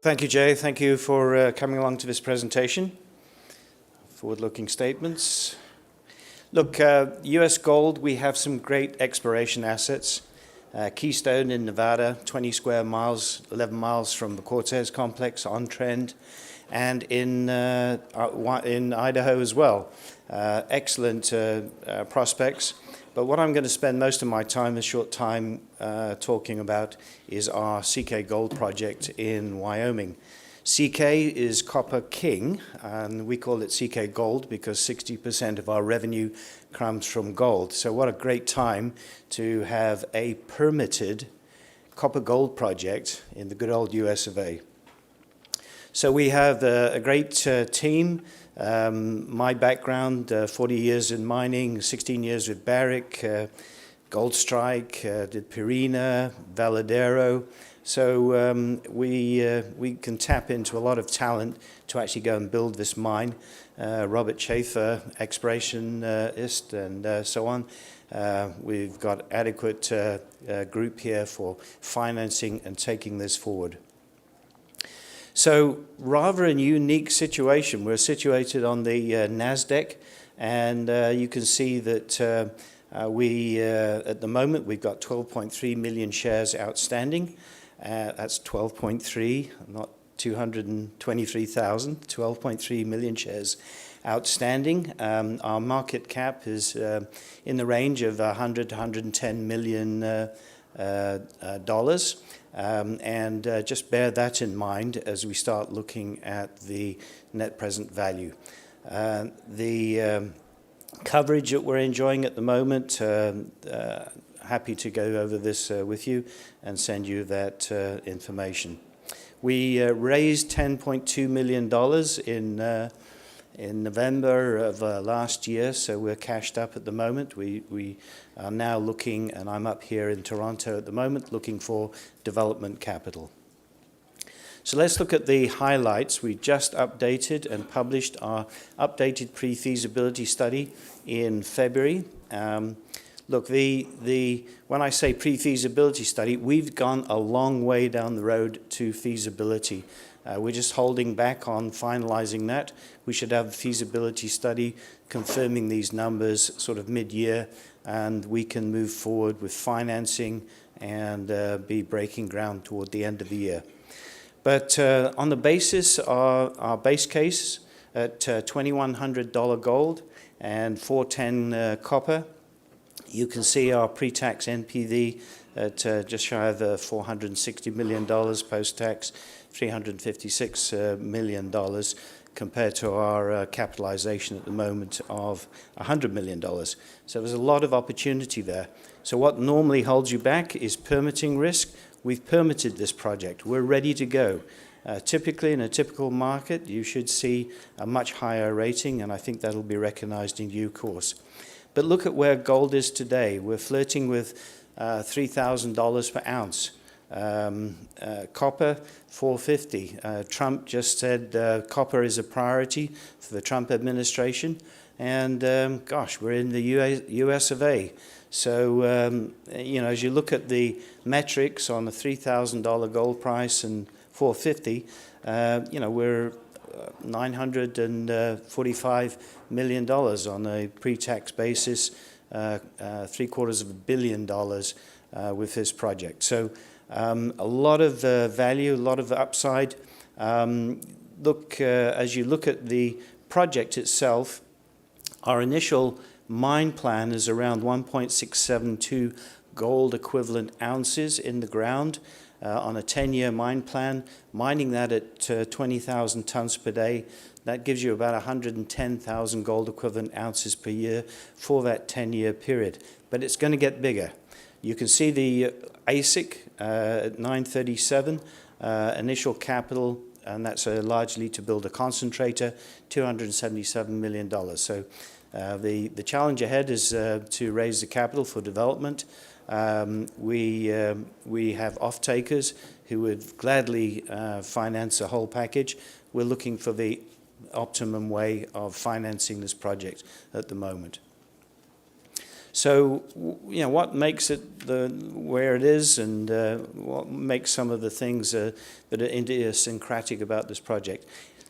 Thank you, Jay. Thank you for coming along to this presentation. Forward-looking statements. Look, U.S. Gold, we have some great exploration assets. Keystone in Nevada, 20 square miles, 11 miles from the Cortez complex, on trend, and in Idaho as well. Excellent prospects. But what I'm going to spend most of my time, a short time, talking about is our CK Gold project in Wyoming. CK is Copper King, and we call it CK Gold because 60% of our revenue comes from gold. So what a great time to have a permitted copper gold project in the good old US of A. So we have a great team. My background, 40 years in mining, 16 years with Barrick, Goldstrike, did Pirina, Valadero. So we can tap into a lot of talent to actually go and build this mine. Robert Schaefer, explorationist, and so on. We've got adequate group here for financing and taking this forward. So rather a unique situation. We're situated on the NASDAQ, and you can see that at the moment, we've got 12.3 million shares outstanding. That's 12.3, not 223,000, 12.3 million shares outstanding. Our market cap is in the range of 100 to 110 million dollars. And just bear that in mind as we start looking at the net present value. The coverage that we're enjoying at the moment, happy to go over this with you and send you that information. We raised $10.2 million in November of last year, so we're cashed up at the moment. We are now looking, and I'm up here in Toronto at the moment, looking for development capital. So let's look at the highlights. We just updated and published our updated pre-feasibility study in February. Look, when I say pre-feasibility study, we've gone a long way down the road to feasibility. We're just holding back on finalizing that. We should have a feasibility study confirming these numbers sort of mid-year, and we can move forward with financing and be breaking ground toward the end of the year. But on the basis of our base case at $2,100 gold and $4.10 copper, you can see our pre-tax NPV at just shy of $460 million post-tax, $356 million compared to our capitalization at the moment of $100 million. So there's a lot of opportunity there. So what normally holds you back is permitting risk. We've permitted this project. We're ready to go. Typically, in a typical market, you should see a much higher rating, and I think that'll be recognized in due course. But look at where gold is today. We're flirting with $3,000 per ounce. Copper, $4.50. Trump just said copper is a priority for the Trump administration. And gosh, we're in the US of A. So, as you look at the metrics on the $3,000 gold price and $4.50, we're $945 million on a pre-tax basis, $750 million with this project. So a lot of value, a lot of upside. As you look at the project itself, our initial mine plan is around 1.672 gold equivalent ounces in the ground on a 10-year mine plan, mining that at 20,000 tons per day. That gives you about 110,000 gold equivalent ounces per year for that 10-year period. But it's going to get bigger. You can see the AISC at $937, initial capital, and that's largely to build a concentrator, $277 million. So the challenge ahead is to raise the capital for development. We have off-takers who would gladly finance the whole package. We're looking for the optimum way of financing this project at the moment. So, what makes it where it is, and what makes some of the things that are idiosyncratic about this project?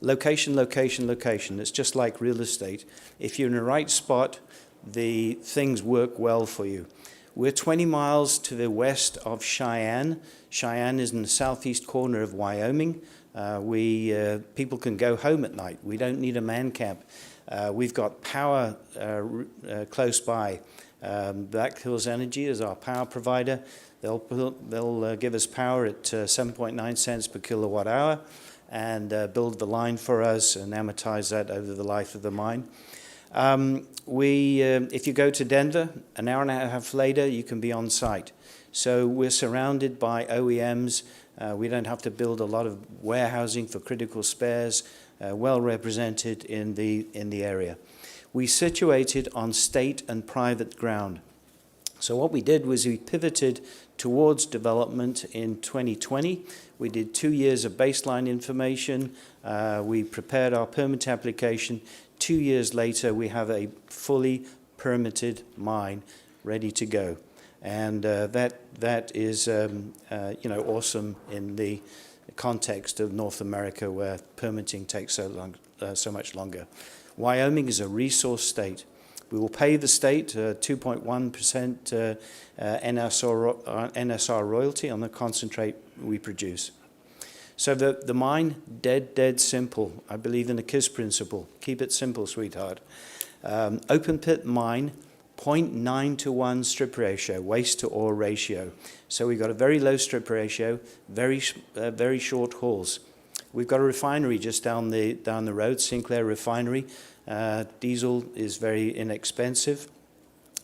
Location, location, location. It's just like real estate. If you're in the right spot, the things work well for you. We're 20 miles to the west of Cheyenne. Cheyenne is in the southeast corner of Wyoming. People can go home at night. We don't need a man camp. We've got power close by. Black Hills Energy is our power provider. They'll give us power at 7.9 cents per kilowatt hour and build the line for us and amortize that over the life of the mine. If you go to Denver, an hour and a half later, you can be on site. So we're surrounded by OEMs. We don't have to build a lot of warehousing for critical spares, well represented in the area. We situated on state and private ground. So what we did was we pivoted towards development in 2020. We did 2 years of baseline information. We prepared our permit application. 2 years later, we have a fully permitted mine ready to go. And that is awesome in the context of North America, where permitting takes so much longer. Wyoming is a resource state. We will pay the state 2.1% NSR royalty on the concentrate we produce. So the mine, dead simple. I believe in the KISS principle. Keep it simple, sweetheart. Open pit mine, 0.9 to 1 strip ratio, waste to ore ratio. So we've got a very low strip ratio, very short hauls. We've got a refinery just down the road, Sinclair Refinery. Diesel is very inexpensive.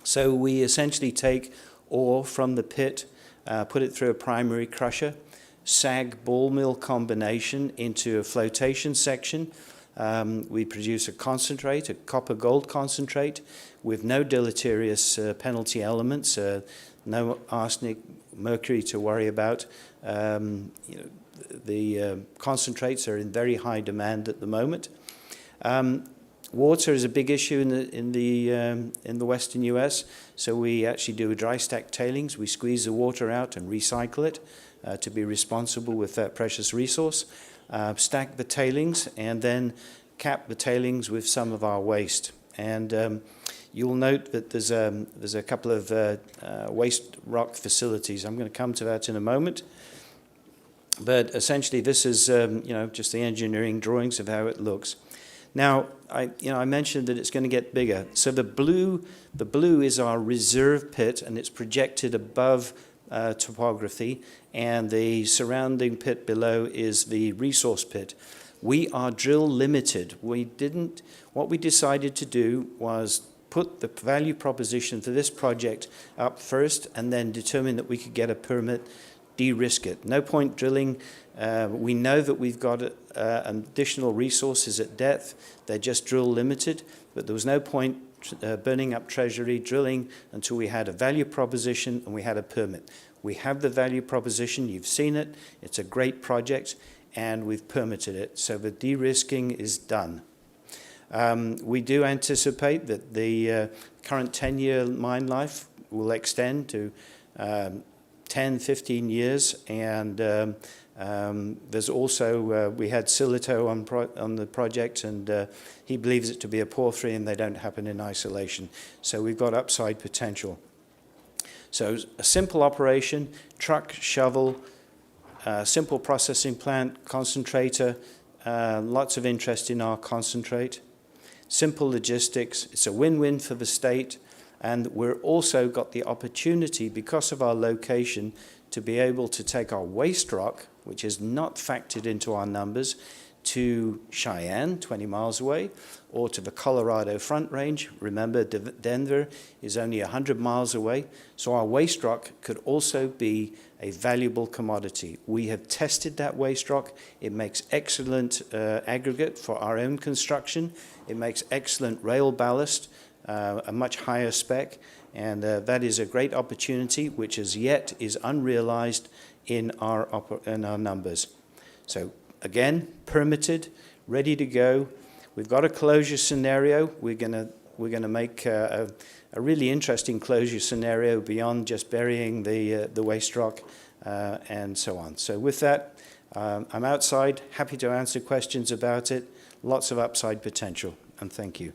So we essentially take ore from the pit, put it through a primary crusher, SAG ball mill combination into a flotation section. We produce a concentrate, a copper gold concentrate with no deleterious penalty elements, no arsenic, mercury to worry about. The concentrates are in very high demand at the moment. Water is a big issue in the western U.S., so we actually do a dry stack tailings. We squeeze the water out and recycle it to be responsible with that precious resource. Stack the tailings and then cap the tailings with some of our waste. And you'll note that there's a couple of waste rock facilities. I'm going to come to that in a moment. But essentially, this is just the engineering drawings of how it looks. Now, I mentioned that it's going to get bigger. So the blue is our reserve pit, and it's projected above topography, and the surrounding pit below is the resource pit. We are drill limited. What we decided to do was put the value proposition for this project up first, and then determine that we could get a permit, de-risk it. No point drilling. We know that we've got additional resources at depth. They're just drill limited, but there was no point burning up treasury drilling until we had a value proposition and we had a permit. We have the value proposition. You've seen it. It's a great project, and we've permitted it. So the de-risking is done. We do anticipate that the current 10-year mine life will extend to 10, 15 years, and there's also, we had Silito on the project, and he believes it to be a porphyry, and they don't happen in isolation. So we've got upside potential. So a simple operation, truck, shovel, simple processing plant, concentrator, lots of interest in our concentrate. Simple logistics, it's a win-win for the state, and we're also got the opportunity, because of our location, to be able to take our waste rock, which is not factored into our numbers, to Cheyenne, 20 miles away, or to the Colorado Front Range. Remember, Denver is only 100 miles away, so our waste rock could also be a valuable commodity. We have tested that waste rock. It makes excellent aggregate for our own construction. It makes excellent rail ballast, a much higher spec, and that is a great opportunity which as yet is unrealized in our numbers. So again, permitted, ready to go. We've got a closure scenario. We're going to we're going to make a really interesting closure scenario beyond just burying the waste rock and so on. So with that, I'm outside, happy to answer questions about it. Lots of upside potential, and thank you.